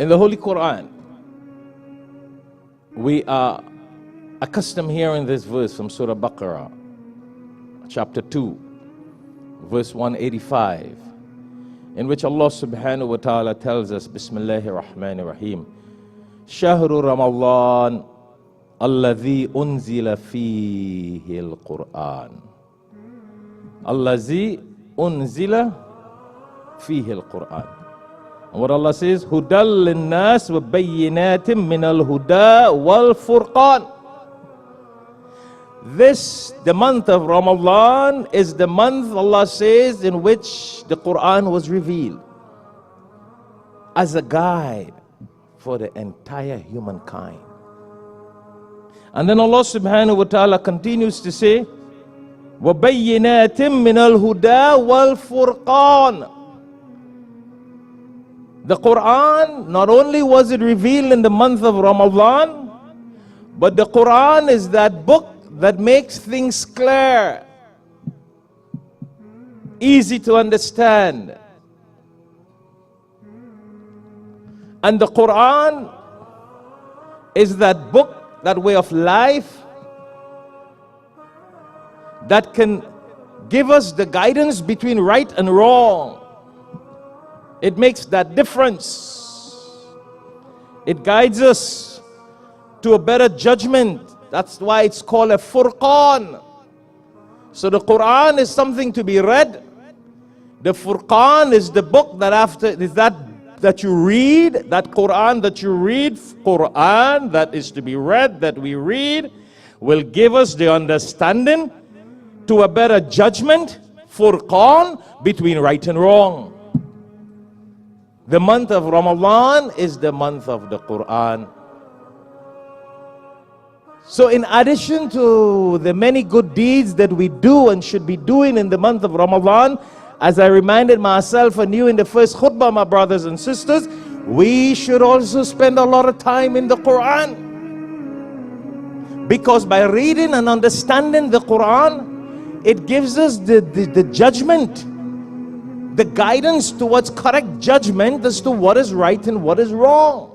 In the Holy Qur'an, we are accustomed hearing this verse from Surah Baqarah, chapter 2, verse 185, in which Allah subhanahu wa ta'ala tells us, Bismillahir Rahmanir Rahim, Shahru Ramadan alladhi unzila fihi al-Qur'an. Alladhi unzila fihi al-Qur'an. And what Allah says, Hudal lin-nas wa bayyinatim min al-huda wal-furqan. This, the month of Ramadan, is the month, Allah says, in which the Qur'an was revealed as a guide for the entire humankind. And then Allah subhanahu wa ta'ala continues to say, وَبَيِّنَاتٍ مِّنَ الْهُدَى وَالْفُرْقَانِ. The Qur'an, not only was it revealed in the month of Ramadan, but the Qur'an is that book that makes things clear, easy to understand. And the Qur'an is that book, that way of life, that can give us the guidance between right and wrong. It makes that difference. It guides us to a better judgment. That's why it's called a Furqan. So the Quran is something to be read. The Furqan is the book that that you read, that Quran that you read, Quran that is to be read, that we read, will give us the understanding to a better judgment, Furqan, between right and wrong. The month of Ramadan is the month of the Quran. So in addition to the many good deeds that we do and should be doing in the month of Ramadan, as I reminded myself and you in the first khutbah, my brothers and sisters, we should also spend a lot of time in the Quran. Because by reading and understanding the Quran, it gives us the judgment, the guidance towards correct judgment as to what is right and what is wrong.